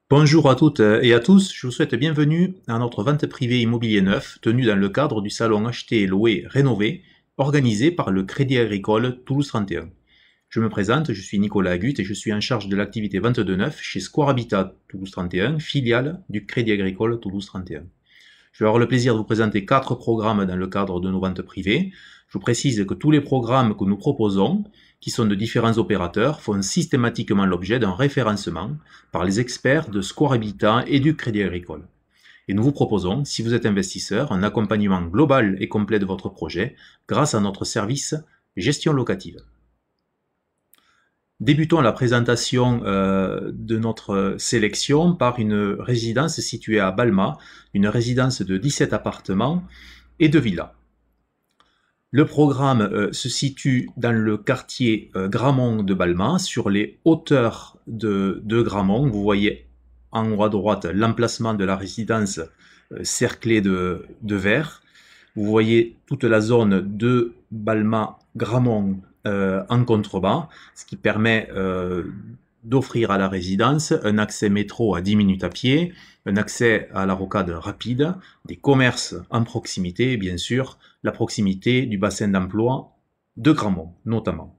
Bonjour à toutes et à tous, je vous souhaite bienvenue à notre vente privée immobilier neuf tenue dans le cadre du salon Acheter, Louer, Rénover organisé par le Crédit Agricole Toulouse 31. Je me présente, je suis Nicolas Agut et je suis en charge de l'activité vente de neuf chez Square Habitat Toulouse 31, filiale du Crédit Agricole Toulouse 31. Je vais avoir le plaisir de vous présenter 4 programmes dans le cadre de nos ventes privées. Je vous précise que tous les programmes que nous proposons, qui sont de différents opérateurs, font systématiquement l'objet d'un référencement par les experts de Square Habitat et du Crédit Agricole. Et nous vous proposons, si vous êtes investisseur, un accompagnement global et complet de votre projet grâce à notre service gestion locative. Débutons la présentation de notre sélection par une résidence située à Balma, une résidence de 17 appartements et de villas. Le programme se situe dans le quartier Gramont de Balma, sur les hauteurs de Gramont. Vous voyez en haut à droite l'emplacement de la résidence cerclée de vert. Vous voyez toute la zone de Balma-Gramont en contrebas, ce qui permet d'offrir à la résidence un accès métro à 10 minutes à pied, un accès à la rocade rapide, des commerces en proximité et bien sûr la proximité du bassin d'emploi de Gramont notamment.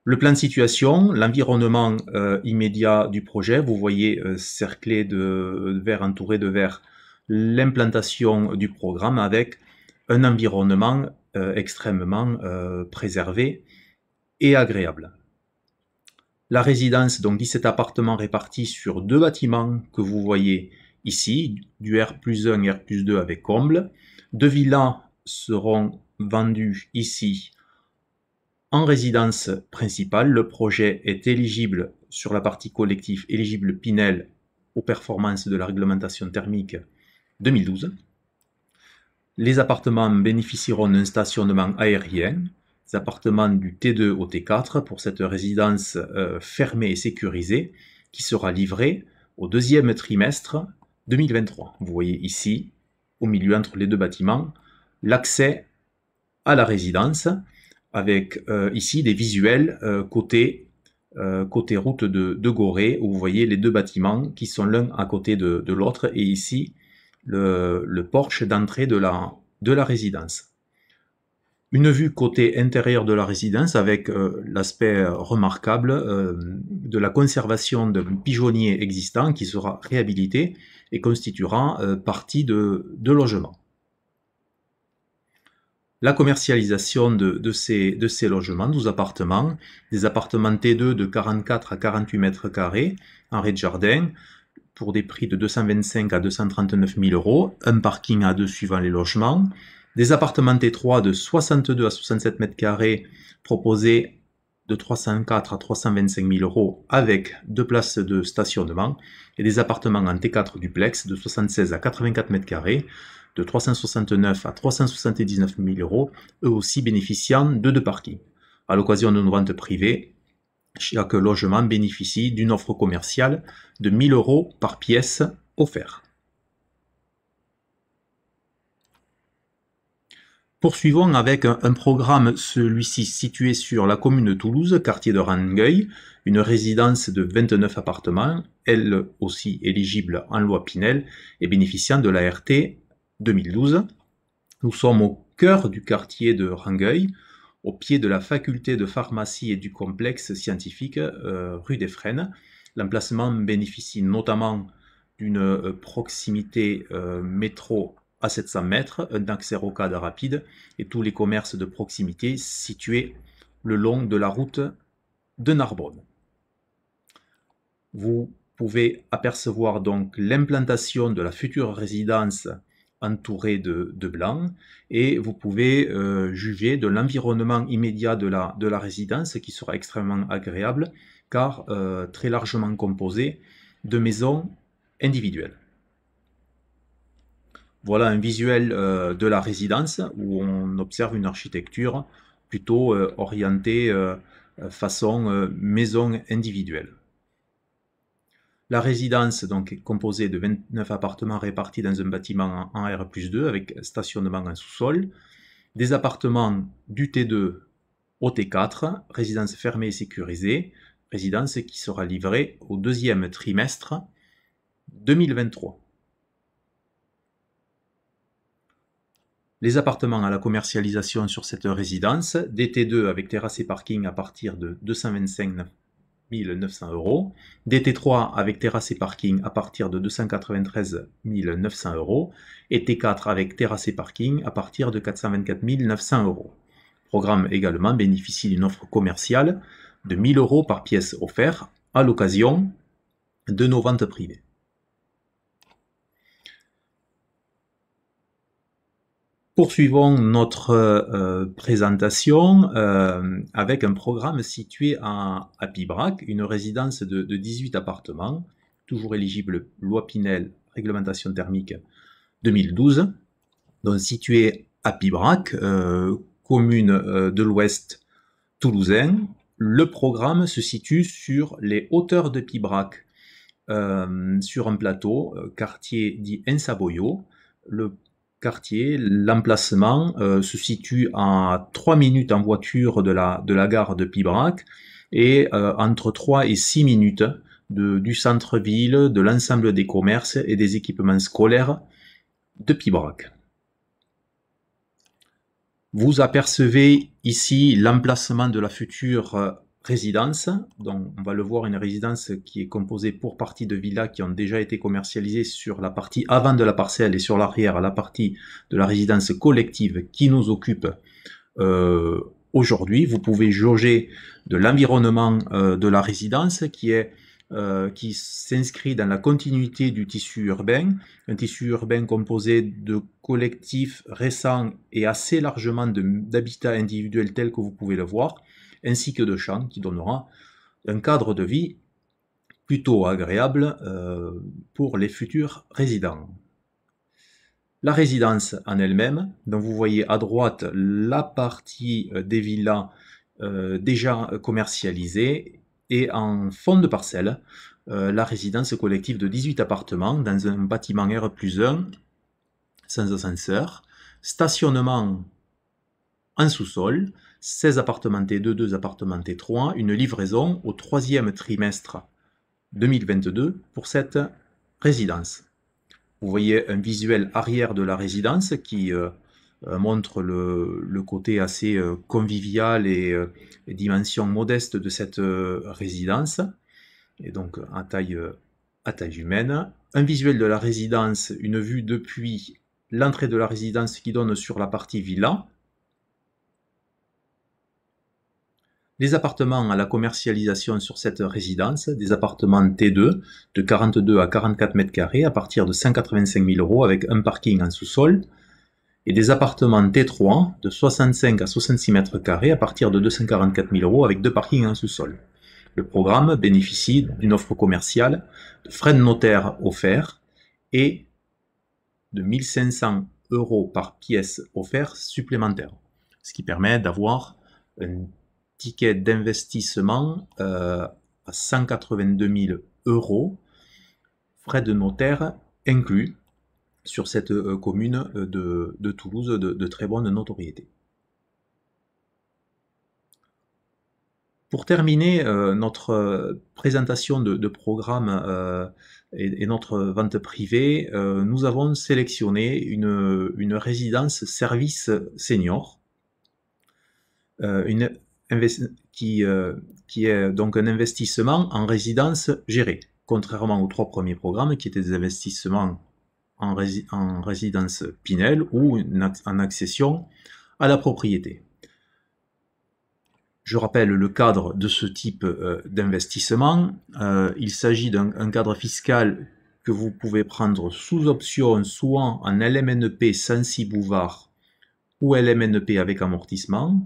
Le plan de situation, l'environnement immédiat du projet, vous voyez cerclé de vert, entouré de vert, l'implantation du programme avec un environnement extrêmement préservé et agréable. La résidence, donc 17 appartements répartis sur 2 bâtiments que vous voyez ici, du R+1 et R+2 avec comble. 2 villas seront vendues ici en résidence principale. Le projet est éligible sur la partie collectif, éligible Pinel aux performances de la réglementation thermique 2012. Les appartements bénéficieront d'un stationnement aérien. Les appartements du T2 au T4 pour cette résidence fermée et sécurisée qui sera livrée au deuxième trimestre 2023. Vous voyez ici, au milieu entre les deux bâtiments, l'accès à la résidence avec ici des visuels côté route de Gorée, où vous voyez les deux bâtiments qui sont l'un à côté de l'autre, et ici le porche d'entrée de la résidence. Une vue côté intérieur de la résidence avec l'aspect remarquable de la conservation d'un pigeonnier existant qui sera réhabilité et constituera partie de logement. La commercialisation de ces logements, 12 appartements, des appartements T2 de 44 à 48 mètres carrés en rez-de-jardin pour des prix de 225 à 239 000 euros, un parking à deux suivant les logements, des appartements T3 de 62 à 67 mètres carrés proposés de 304 à 325 000 euros avec 2 places de stationnement, et des appartements en T4 duplex de 76 à 84 mètres carrés de 369 à 379 000 euros, eux aussi bénéficiant de 2 parkings. À l'occasion de nos ventes privées, chaque logement bénéficie d'une offre commerciale de 1 000 euros par pièce offert. Poursuivons avec un programme, celui-ci situé sur la commune de Toulouse, quartier de Rangueil, une résidence de 29 appartements, elle aussi éligible en loi Pinel et bénéficiant de la RT 2012. Nous sommes au cœur du quartier de Rangueil, au pied de la faculté de pharmacie et du complexe scientifique rue des Frênes. L'emplacement bénéficie notamment d'une proximité métro à 700 mètres, un accès rocade rapide et tous les commerces de proximité situés le long de la route de Narbonne. Vous pouvez apercevoir donc l'implantation de la future résidence entourée de blanc, et vous pouvez juger de l'environnement immédiat de la résidence qui sera extrêmement agréable car très largement composé de maisons individuelles. Voilà un visuel de la résidence où on observe une architecture plutôt orientée façon maison individuelle. La résidence donc, est composée de 29 appartements répartis dans un bâtiment en R+2 avec stationnement en sous-sol, des appartements du T2 au T4, résidence fermée et sécurisée, résidence qui sera livrée au deuxième trimestre 2023. Les appartements à la commercialisation sur cette résidence, DT2 avec terrasse et parking à partir de 225 900 €, DT3 avec terrasse et parking à partir de 293 900 €, et T4 avec terrasse et parking à partir de 424 900 €. Le programme également bénéficie d'une offre commerciale de 1 000 € par pièce offerte à l'occasion de nos ventes privées. Poursuivons notre présentation avec un programme situé à Pibrac, une résidence de 18 appartements, toujours éligible loi Pinel, réglementation thermique 2012, donc situé à Pibrac, commune de l'Ouest toulousain. Le programme se situe sur les hauteurs de Pibrac, sur un plateau, quartier dit Ensaboyo. Le quartier, l'emplacement se situe à 3 minutes en voiture de la gare de Pibrac et entre 3 et 6 minutes du centre-ville, de l'ensemble des commerces et des équipements scolaires de Pibrac. Vous apercevez ici l'emplacement de la future résidence. Donc, on va le voir, une résidence qui est composée pour partie de villas qui ont déjà été commercialisées sur la partie avant de la parcelle et sur l'arrière, la partie de la résidence collective qui nous occupe aujourd'hui. Vous pouvez jauger de l'environnement de la résidence qui s'inscrit dans la continuité du tissu urbain, un tissu urbain composé de collectifs récents et assez largement d'habitats individuels tels que vous pouvez le voir, ainsi que de champs qui donnera un cadre de vie plutôt agréable pour les futurs résidents. La résidence en elle-même, donc vous voyez à droite la partie des villas déjà commercialisées, et en fond de parcelle, la résidence collective de 18 appartements dans un bâtiment R+1, sans ascenseur, stationnement en sous-sol, 16 appartements T2, 2 appartements T3, une livraison au troisième trimestre 2022 pour cette résidence. Vous voyez un visuel arrière de la résidence qui montre le côté assez convivial et dimension modeste de cette résidence, et donc à taille humaine. Un visuel de la résidence, une vue depuis l'entrée de la résidence qui donne sur la partie villa. Les appartements à la commercialisation sur cette résidence, des appartements T2 de 42 à 44 mètres carrés à partir de 185 000 € avec un parking en sous-sol, et des appartements T3 de 65 à 66 mètres carrés à partir de 244 000 € avec 2 parkings en sous-sol. Le programme bénéficie d'une offre commerciale, de frais de notaire offerts et de 1 500 € par pièce offert supplémentaire, ce qui permet d'avoir un ticket d'investissement à 182 000 €, frais de notaire inclus, sur cette commune de Toulouse de très bonne notoriété. Pour terminer notre présentation de programme et notre vente privée, nous avons sélectionné une résidence service senior, qui est donc un investissement en résidence gérée, contrairement aux 3 premiers programmes qui étaient des investissements en résidence Pinel ou en accession à la propriété. Je rappelle le cadre de ce type d'investissement. Il s'agit d'un cadre fiscal que vous pouvez prendre sous option, soit en LMNP sans 6 bouvards ou LMNP avec amortissement.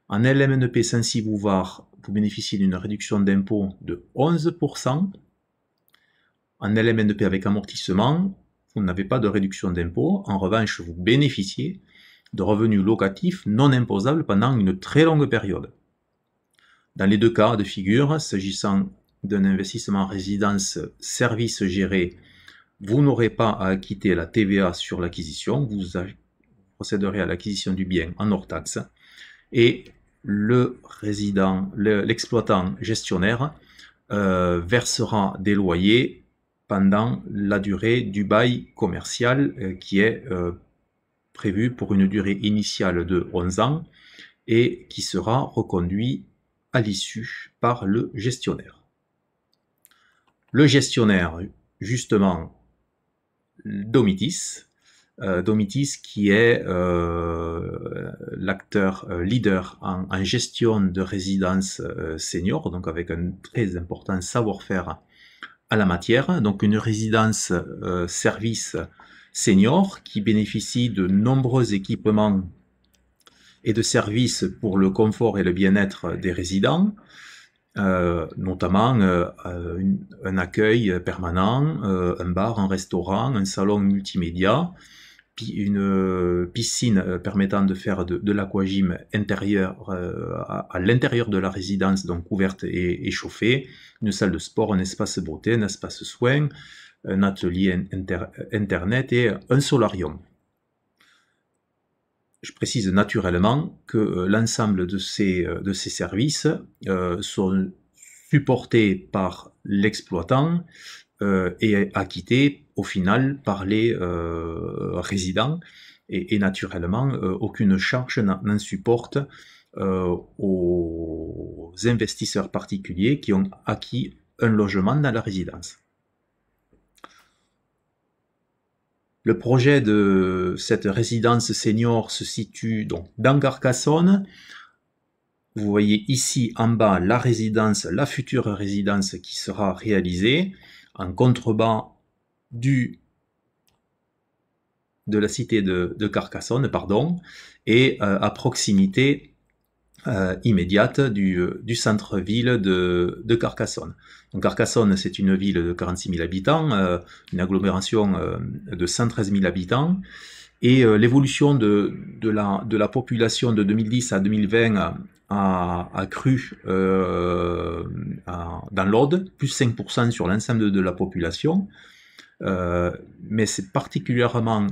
En LMNP sans 6 bouvards, vous bénéficiez d'une réduction d'impôt de 11%. En LMNP avec amortissement, vous n'avez pas de réduction d'impôt. En revanche, vous bénéficiez de revenus locatifs non imposables pendant une très longue période. Dans les 2 cas de figure, s'agissant d'un investissement en résidence service géré, vous n'aurez pas à acquitter la TVA sur l'acquisition, vous procéderez à l'acquisition du bien en hors taxe, et l'exploitant gestionnaire versera des loyers pendant la durée du bail commercial qui est prévu pour une durée initiale de 11 ans et qui sera reconduit à l'issue par le gestionnaire. Le gestionnaire, justement, Domitis, qui est l'acteur leader en gestion de résidences seniors, donc avec un très important savoir-faire à la matière. Donc une résidence service senior qui bénéficie de nombreux équipements et de services pour le confort et le bien-être des résidents, notamment un accueil permanent, un bar, un restaurant, un salon multimédia, une piscine permettant de faire de l'aquagym intérieur à l'intérieur de la résidence, donc ouverte et chauffée, une salle de sport, un espace beauté, un espace soins, un atelier internet et un solarium. Je précise naturellement que l'ensemble de ces services sont supportés par l'exploitant et acquittés au final par les résidents et naturellement aucune charge n'en supporte aux investisseurs particuliers qui ont acquis un logement dans la résidence. Le projet de cette résidence senior se situe donc dans Carcassonne. Vous voyez ici en bas la résidence, la future résidence qui sera réalisée en contrebas de la cité de Carcassonne, et à proximité immédiate du centre-ville de Carcassonne. Donc Carcassonne, c'est une ville de 46 000 habitants, une agglomération de 113 000 habitants, et l'évolution de la population de 2010 à 2020 a cru dans l'Aude, plus 5% sur l'ensemble de la population, mais c'est particulièrement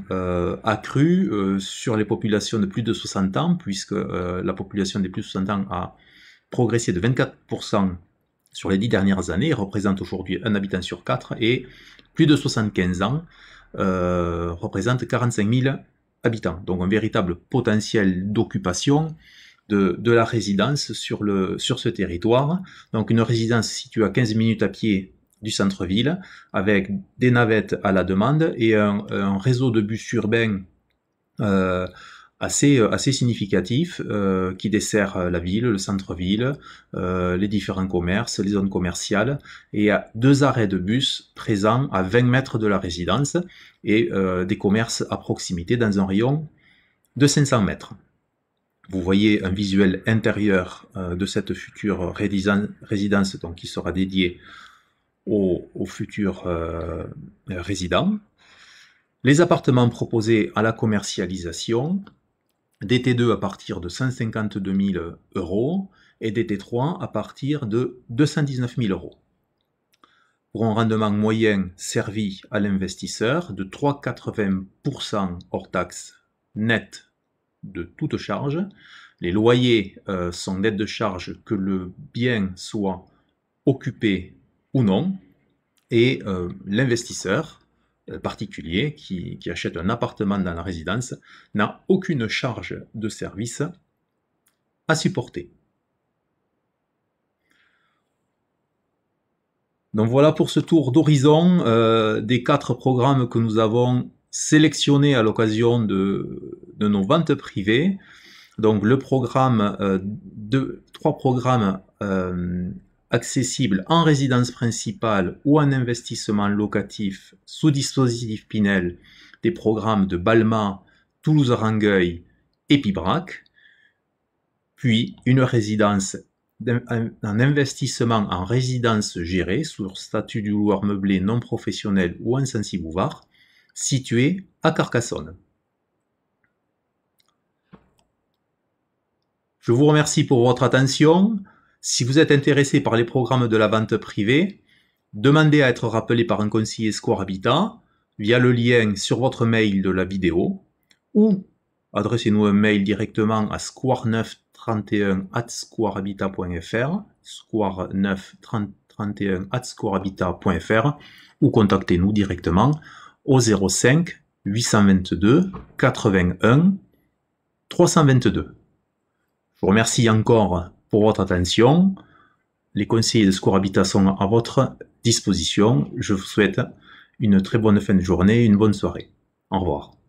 accru sur les populations de plus de 60 ans, puisque la population des plus de 60 ans a progressé de 24% sur les 10 dernières années, représente aujourd'hui un habitant sur 4, et plus de 75 ans représente 45 000 habitants. Donc un véritable potentiel d'occupation de la résidence sur ce territoire. Donc une résidence située à 15 minutes à pied du centre-ville, avec des navettes à la demande et un réseau de bus urbains assez significatif qui dessert la ville, le centre-ville, les différents commerces, les zones commerciales, et à 2 arrêts de bus présents à 20 mètres de la résidence et des commerces à proximité dans un rayon de 500 mètres. Vous voyez un visuel intérieur de cette future résidence donc, qui sera dédiée aux futurs résidents. Les appartements proposés à la commercialisation, DT2 à partir de 152 000 € et DT3 à partir de 219 000 €. Pour un rendement moyen servi à l'investisseur de 3,80% hors taxe net de toute charge. Les loyers sont nets de charge que le bien soit occupé ou non, et l'investisseur particulier qui achète un appartement dans la résidence n'a aucune charge de service à supporter. Donc voilà pour ce tour d'horizon des 4 programmes que nous avons sélectionnés à l'occasion de nos ventes privées. Donc le programme 3 programmes accessibles en résidence principale ou en investissement locatif sous dispositif Pinel, des programmes de Balma, Toulouse-Rangueil et Pibrac, puis une résidence un investissement en résidence gérée sous statut du loueur meublé non professionnel ou en Sancy-Bouvard, situé à Carcassonne. Je vous remercie pour votre attention. Si vous êtes intéressé par les programmes de la vente privée, demandez à être rappelé par un conseiller Square Habitat via le lien sur votre mail de la vidéo ou adressez-nous un mail directement à square9 squarehabitat.fr, square931@squarehabitat.fr, ou contactez-nous directement au 05 822 81 322. Je vous remercie encore pour votre attention. Les conseillers de Square Habitat sont à votre disposition. Je vous souhaite une très bonne fin de journée et une bonne soirée. Au revoir.